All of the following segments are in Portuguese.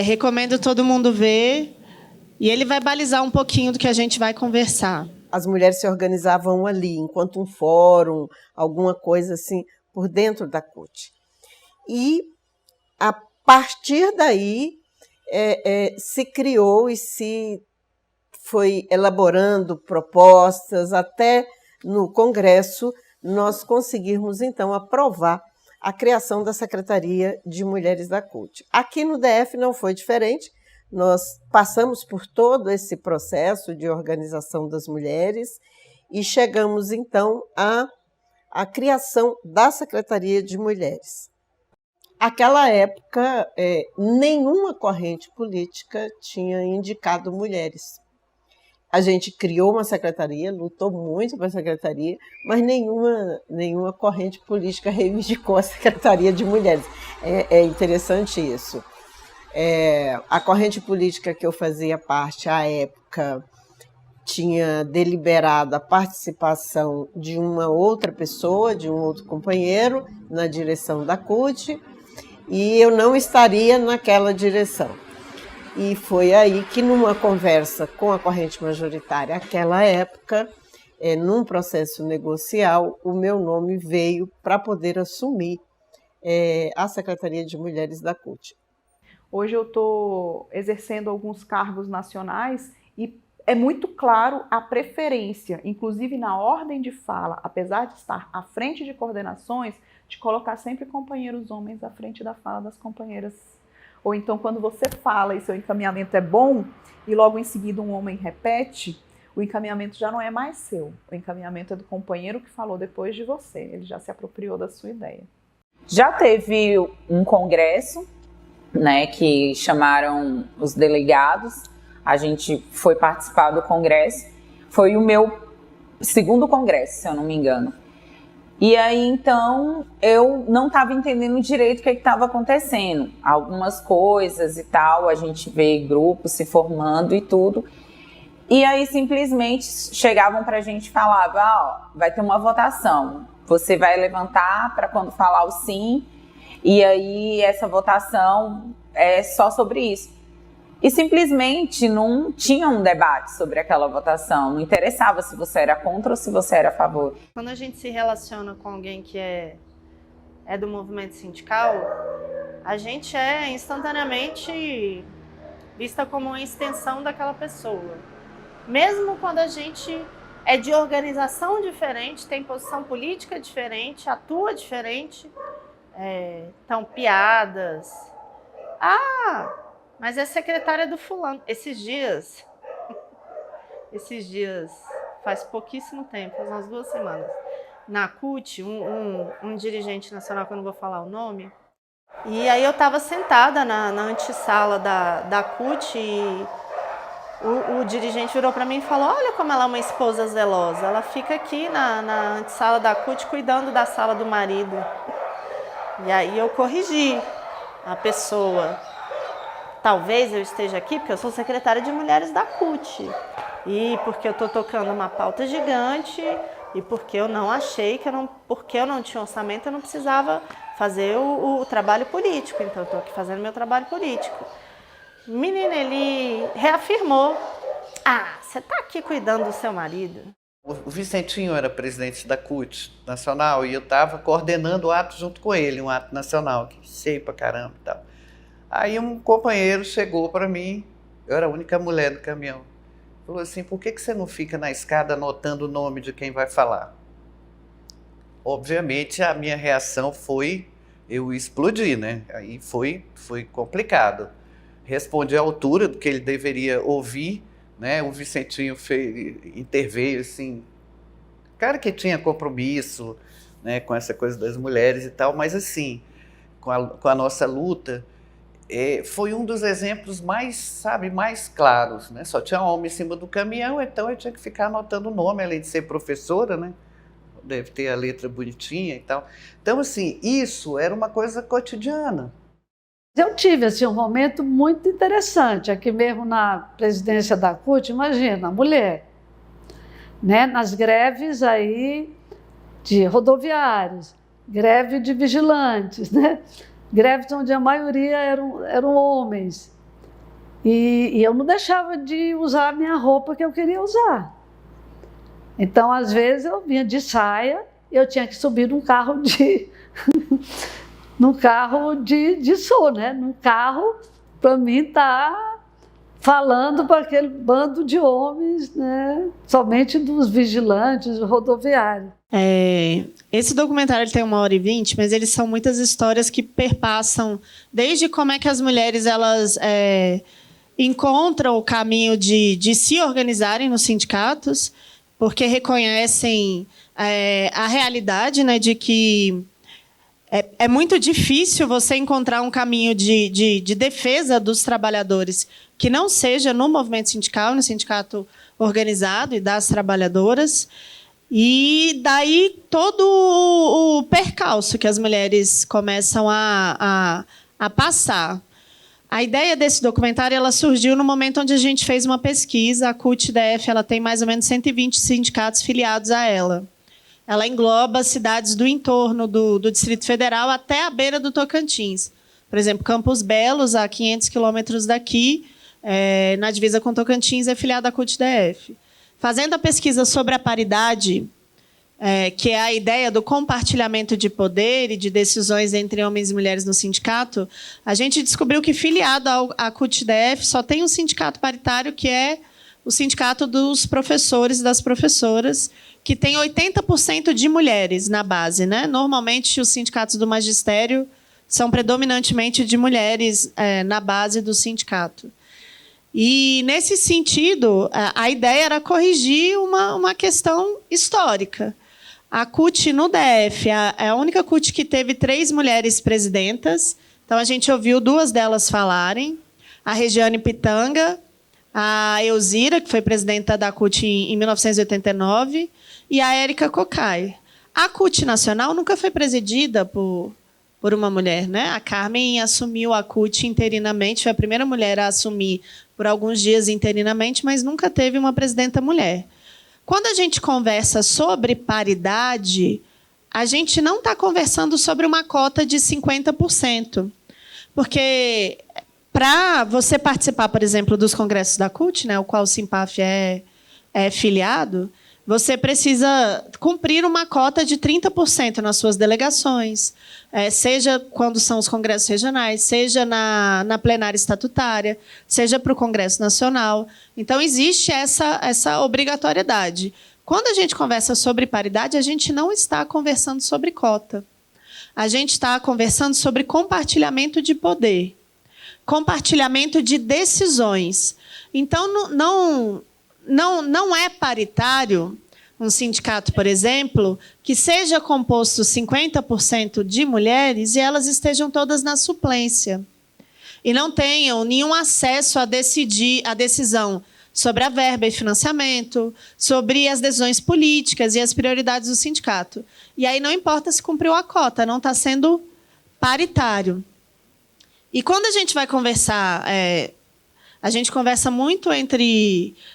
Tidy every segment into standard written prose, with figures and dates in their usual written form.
Recomendo todo mundo ver, e ele vai balizar um pouquinho do que a gente vai conversar. As mulheres se organizavam ali, enquanto um fórum, alguma coisa assim, por dentro da CUT. E, a partir daí, se criou e se foi elaborando propostas, até no Congresso nós conseguirmos, então, aprovar a criação da Secretaria de Mulheres da CUT. Aqui no DF não foi diferente, nós passamos por todo esse processo de organização das mulheres e chegamos, então, à criação da Secretaria de Mulheres. Naquela época, nenhuma corrente política tinha indicado mulheres. A gente criou uma secretaria, lutou muito para a secretaria, mas nenhuma corrente política reivindicou a Secretaria de Mulheres. É interessante isso. A corrente política que eu fazia parte, à época, tinha deliberado a participação de uma outra pessoa, de um outro companheiro, na direção da CUT, e eu não estaria naquela direção. E foi aí que, numa conversa com a corrente majoritária naquela época, num processo negocial, o meu nome veio para poder assumir a Secretaria de Mulheres da CUT. Hoje eu estou exercendo alguns cargos nacionais e é muito claro a preferência, inclusive na ordem de fala, apesar de estar à frente de coordenações, de colocar sempre companheiros homens à frente da fala das companheiras. Ou então, quando você fala e seu encaminhamento é bom, e logo em seguida um homem repete, o encaminhamento já não é mais seu. O encaminhamento é do companheiro que falou depois de você. Ele já se apropriou da sua ideia. Já teve um congresso, né, que chamaram os delegados. A gente foi participar do congresso. Foi o meu segundo congresso, se eu não me engano. E aí, então, eu não estava entendendo direito o que estava acontecendo. Algumas coisas e tal, a gente vê grupos se formando e tudo. E aí, simplesmente, chegavam para a gente e falavam, vai ter uma votação. Você vai levantar para quando falar o sim, e aí essa votação é só sobre isso. E simplesmente não tinha um debate sobre aquela votação, não interessava se você era contra ou se você era a favor. Quando a gente se relaciona com alguém que é do movimento sindical, a gente é instantaneamente vista como uma extensão daquela pessoa. Mesmo quando a gente é de organização diferente, tem posição política diferente, atua diferente, então piadas. Mas é secretária do fulano. Esses dias, faz pouquíssimo tempo, faz umas 2 semanas, na CUT, um dirigente nacional, que eu não vou falar o nome, e aí eu estava sentada na antessala da CUT e o dirigente virou para mim e falou, olha como ela é uma esposa zelosa, ela fica aqui na antessala da CUT cuidando da sala do marido. E aí eu corrigi a pessoa. Talvez eu esteja aqui porque eu sou secretária de Mulheres da CUT. E porque eu estou tocando uma pauta gigante e porque eu não achei porque eu não tinha orçamento, eu não precisava fazer o trabalho político. Então eu estou aqui fazendo meu trabalho político. Menina, ele reafirmou. Você está aqui cuidando do seu marido. O Vicentinho era presidente da CUT nacional e eu estava coordenando o ato junto com ele, um ato nacional, que cheio pra caramba e tal. Aí um companheiro chegou para mim, eu era a única mulher no caminhão, falou assim, por que você não fica na escada anotando o nome de quem vai falar? Obviamente a minha reação foi, eu explodi, né? Aí foi complicado. Respondi à altura do que ele deveria ouvir, né? O Vicentinho interveio assim, cara que tinha compromisso, né, com essa coisa das mulheres e tal, mas assim, com a nossa luta, foi um dos exemplos mais claros, né? Só tinha homem em cima do caminhão, então eu tinha que ficar anotando o nome, além de ser professora, né? Deve ter a letra bonitinha e tal. Então, assim, isso era uma coisa cotidiana. Eu tive assim, um momento muito interessante, aqui mesmo na presidência da CUT, imagina, mulher. né, nas greves aí de rodoviários, greve de vigilantes, né, greves onde a maioria eram homens. E eu não deixava de usar a minha roupa que eu queria usar. Então, às vezes, eu vinha de saia, eu tinha que subir num carro num carro de som, né? Num carro, para mim, tá falando para aquele bando de homens, né? Somente dos vigilantes rodoviários. Esse documentário ele tem 1h20, mas eles são muitas histórias que perpassam desde como é que as mulheres elas encontram o caminho de se organizarem nos sindicatos, porque reconhecem a realidade, né, de que é muito difícil você encontrar um caminho de defesa dos trabalhadores que não seja no movimento sindical, no sindicato organizado e das trabalhadoras. E daí todo o percalço que as mulheres começam a passar. A ideia desse documentário ela surgiu no momento onde a gente fez uma pesquisa. A CUT-DF ela tem mais ou menos 120 sindicatos filiados a ela. Ela engloba cidades do entorno do Distrito Federal até a beira do Tocantins. Por exemplo, Campos Belos, a 500 quilômetros daqui, na divisa com Tocantins, é filiada à CUT-DF. Fazendo a pesquisa sobre a paridade, que é a ideia do compartilhamento de poder e de decisões entre homens e mulheres no sindicato, a gente descobriu que, filiado à CUT-DF, só tem um sindicato paritário, que é o sindicato dos professores e das professoras, que tem 80% de mulheres na base, né? Normalmente, os sindicatos do magistério são predominantemente de mulheres na base do sindicato. E, nesse sentido, a ideia era corrigir uma questão histórica. A CUT no DF é a única CUT que teve 3 mulheres presidentas. Então, a gente ouviu 2 delas falarem. A Regiane Pitanga, a Elzira, que foi presidenta da CUT em 1989, e a Érica Cocai. A CUT nacional nunca foi presidida por uma mulher, né? A Carmen assumiu a CUT interinamente, foi a primeira mulher a assumir por alguns dias interinamente, mas nunca teve uma presidenta mulher. Quando a gente conversa sobre paridade, a gente não está conversando sobre uma cota de 50%. Porque, para você participar, por exemplo, dos congressos da CUT, né, o qual o Simpaf é filiado, você precisa cumprir uma cota de 30% nas suas delegações, seja quando são os congressos regionais, seja na plenária estatutária, seja para o Congresso Nacional. Então, existe essa obrigatoriedade. Quando a gente conversa sobre paridade, a gente não está conversando sobre cota. A gente está conversando sobre compartilhamento de poder, compartilhamento de decisões. Então, não é paritário um sindicato, por exemplo, que seja composto 50% de mulheres e elas estejam todas na suplência e não tenham nenhum acesso a decidir a decisão sobre a verba e financiamento, sobre as decisões políticas e as prioridades do sindicato. E aí não importa se cumpriu a cota, não está sendo paritário. E quando a gente vai conversar... A gente conversa muito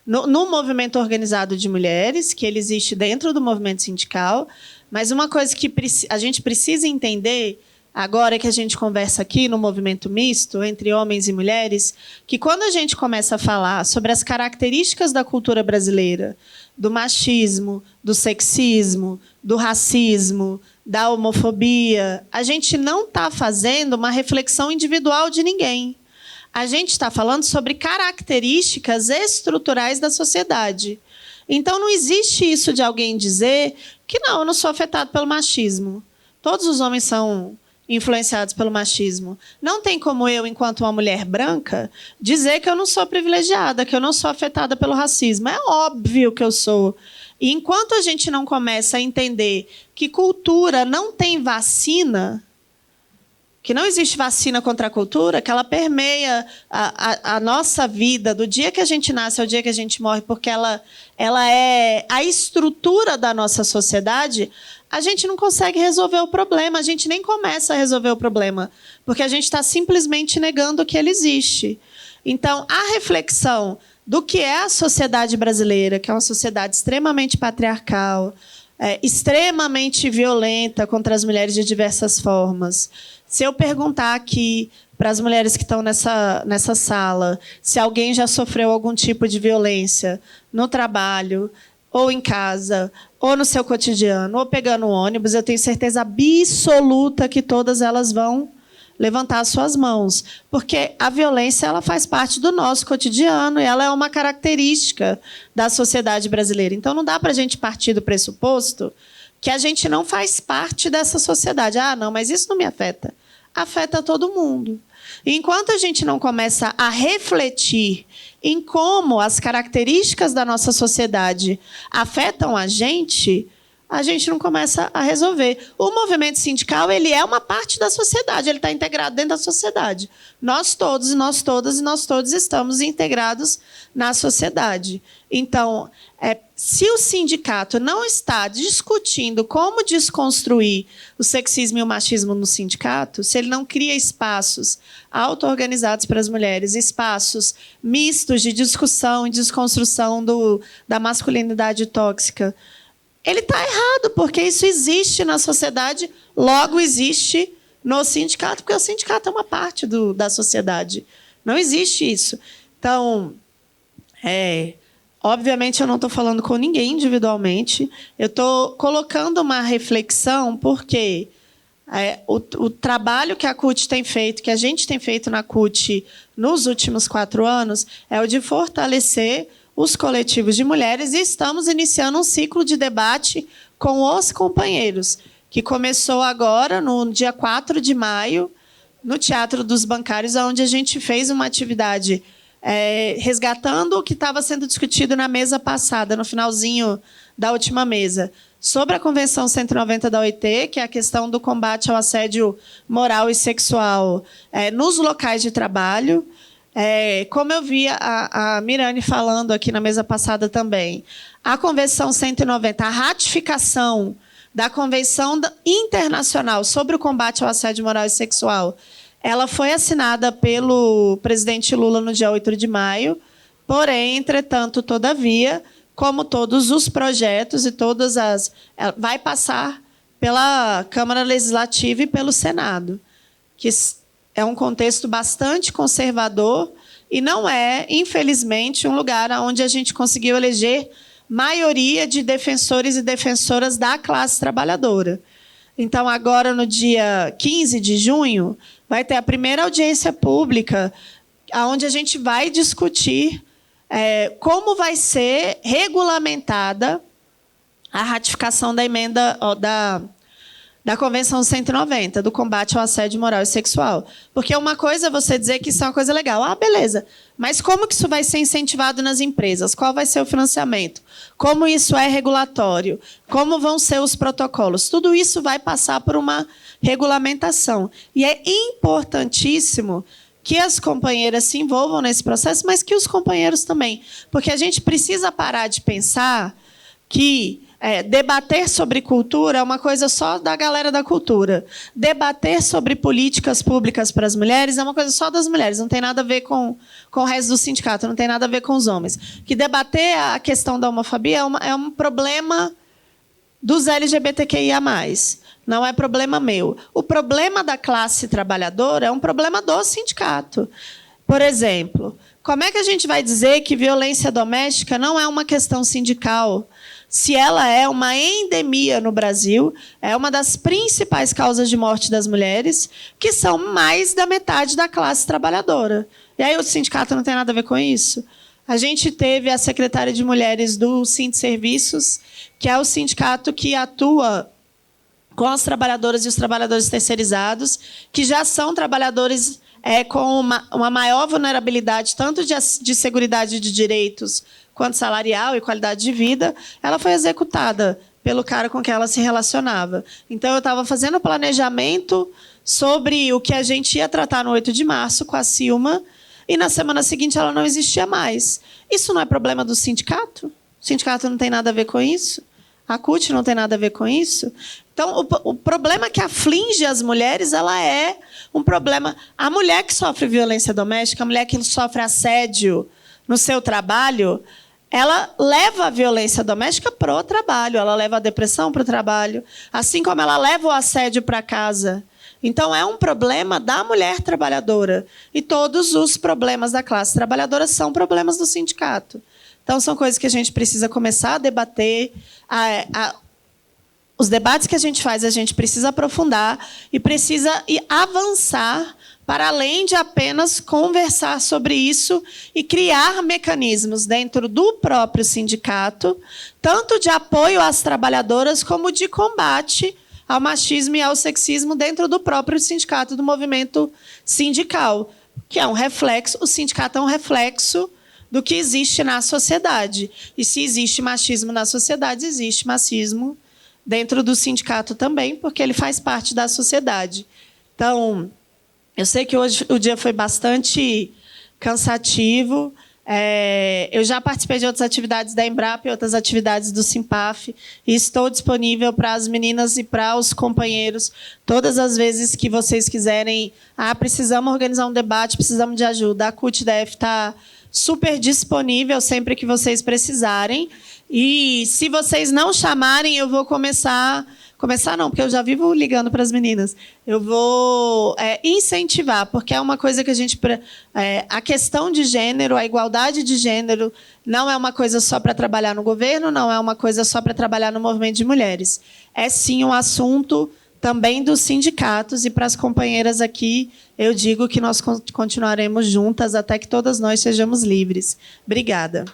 no movimento organizado de mulheres, que ele existe dentro do movimento sindical, mas uma coisa que a gente precisa entender, agora que a gente conversa aqui no movimento misto, entre homens e mulheres, que quando a gente começa a falar sobre as características da cultura brasileira, do machismo, do sexismo, do racismo, da homofobia, a gente não está fazendo uma reflexão individual de ninguém. A gente está falando sobre características estruturais da sociedade. Então, não existe isso de alguém dizer que não, eu não sou afetado pelo machismo. Todos os homens são influenciados pelo machismo. Não tem como eu, enquanto uma mulher branca, dizer que eu não sou privilegiada, que eu não sou afetada pelo racismo. É óbvio que eu sou. E enquanto a gente não começa a entender que cultura não tem vacina, que não existe vacina contra a cultura, que ela permeia a nossa vida, do dia que a gente nasce ao dia que a gente morre, porque ela é a estrutura da nossa sociedade, a gente não consegue resolver o problema, a gente nem começa a resolver o problema, porque a gente está simplesmente negando que ele existe. Então, a reflexão do que é a sociedade brasileira, que é uma sociedade extremamente patriarcal, extremamente violenta contra as mulheres de diversas formas. Se eu perguntar aqui para as mulheres que estão nessa sala se alguém já sofreu algum tipo de violência no trabalho, ou em casa, ou no seu cotidiano, ou pegando um ônibus, eu tenho certeza absoluta que todas elas vão levantar as suas mãos, porque a violência ela faz parte do nosso cotidiano e ela é uma característica da sociedade brasileira. Então, não dá para a gente partir do pressuposto que a gente não faz parte dessa sociedade. Ah, não, mas isso não me afeta. Afeta todo mundo. E enquanto a gente não começa a refletir em como as características da nossa sociedade afetam a gente não começa a resolver. O movimento sindical ele é uma parte da sociedade, ele está integrado dentro da sociedade. Nós todos, e nós todas, e nós todos estamos integrados na sociedade. Então, se o sindicato não está discutindo como desconstruir o sexismo e o machismo no sindicato, se ele não cria espaços auto-organizados para as mulheres, espaços mistos de discussão e desconstrução da masculinidade tóxica, ele está errado, porque isso existe na sociedade, logo existe no sindicato, porque o sindicato é uma parte da sociedade. Não existe isso. Então, obviamente, eu não estou falando com ninguém individualmente, eu estou colocando uma reflexão, porque o trabalho que a CUT tem feito, que a gente tem feito na CUT nos últimos 4 anos, é o de fortalecer os coletivos de mulheres, e estamos iniciando um ciclo de debate com os companheiros, que começou agora, no dia 4 de maio, no Teatro dos Bancários, onde a gente fez uma atividade resgatando o que estava sendo discutido na mesa passada, no finalzinho da última mesa, sobre a Convenção 190 da OIT, que é a questão do combate ao assédio moral e sexual nos locais de trabalho. Como eu vi a Mirane falando aqui na mesa passada também, a Convenção 190, a ratificação da Convenção Internacional sobre o Combate ao Assédio Moral e Sexual, ela foi assinada pelo presidente Lula no dia 8 de maio, porém, entretanto, todavia, como todos os projetos e vai passar pela Câmara Legislativa e pelo Senado, que é um contexto bastante conservador e não é, infelizmente, um lugar onde a gente conseguiu eleger maioria de defensores e defensoras da classe trabalhadora. Então, agora, no dia 15 de junho, vai ter a primeira audiência pública, onde a gente vai discutir como vai ser regulamentada a ratificação da emenda da Convenção 190, do combate ao assédio moral e sexual. Porque uma coisa é você dizer que isso é uma coisa legal. Ah, beleza. Mas como que isso vai ser incentivado nas empresas? Qual vai ser o financiamento? Como isso é regulatório? Como vão ser os protocolos? Tudo isso vai passar por uma regulamentação. E é importantíssimo que as companheiras se envolvam nesse processo, mas que os companheiros também. Porque a gente precisa parar de pensar que debater sobre cultura é uma coisa só da galera da cultura. Debater sobre políticas públicas para as mulheres é uma coisa só das mulheres, não tem nada a ver com o resto do sindicato, não tem nada a ver com os homens. Que debater a questão da homofobia é um problema dos LGBTQIA+. Não é problema meu. O problema da classe trabalhadora é um problema do sindicato. Por exemplo, como é que a gente vai dizer que violência doméstica não é uma questão sindical, se ela é uma endemia no Brasil, é uma das principais causas de morte das mulheres, que são mais da metade da classe trabalhadora? E aí o sindicato não tem nada a ver com isso? A gente teve a secretária de Mulheres do Sindserviços, que é o sindicato que atua com as trabalhadoras e os trabalhadores terceirizados, que já são trabalhadores com uma maior vulnerabilidade, tanto de seguridade de direitos, quanto salarial e qualidade de vida. Ela foi executada pelo cara com quem ela se relacionava. Então, eu estava fazendo planejamento sobre o que a gente ia tratar no 8 de março com a Silma, e na semana seguinte ela não existia mais. Isso não é problema do sindicato? O sindicato não tem nada a ver com isso? A CUT não tem nada a ver com isso? Então, o problema que aflige as mulheres, ela é um problema. A mulher que sofre violência doméstica, a mulher que sofre assédio no seu trabalho, ela leva a violência doméstica para o trabalho, ela leva a depressão para o trabalho, assim como ela leva o assédio para casa. Então, é um problema da mulher trabalhadora. E todos os problemas da classe trabalhadora são problemas do sindicato. Então, são coisas que a gente precisa começar a debater. Os debates que a gente precisa aprofundar e precisa avançar para além de apenas conversar sobre isso e criar mecanismos dentro do próprio sindicato, tanto de apoio às trabalhadoras como de combate ao machismo e ao sexismo dentro do próprio sindicato, do movimento sindical, que é um reflexo, o sindicato é um reflexo do que existe na sociedade. E se existe machismo na sociedade, existe machismo dentro do sindicato também, porque ele faz parte da sociedade. Então, eu sei que hoje o dia foi bastante cansativo. Eu já participei de outras atividades da Embrapa e outras atividades do Simpaf e estou disponível para as meninas e para os companheiros todas as vezes que vocês quiserem. Precisamos organizar um debate, precisamos de ajuda. A CUT-DF está super disponível sempre que vocês precisarem. E se vocês não chamarem, eu vou começar não, porque eu já vivo ligando para as meninas. Eu vou incentivar, porque é uma coisa que a gente... a questão de gênero, a igualdade de gênero, não é uma coisa só para trabalhar no governo, não é uma coisa só para trabalhar no movimento de mulheres. É, sim, um assunto também dos sindicatos, e para as companheiras aqui, eu digo que nós continuaremos juntas até que todas nós sejamos livres. Obrigada.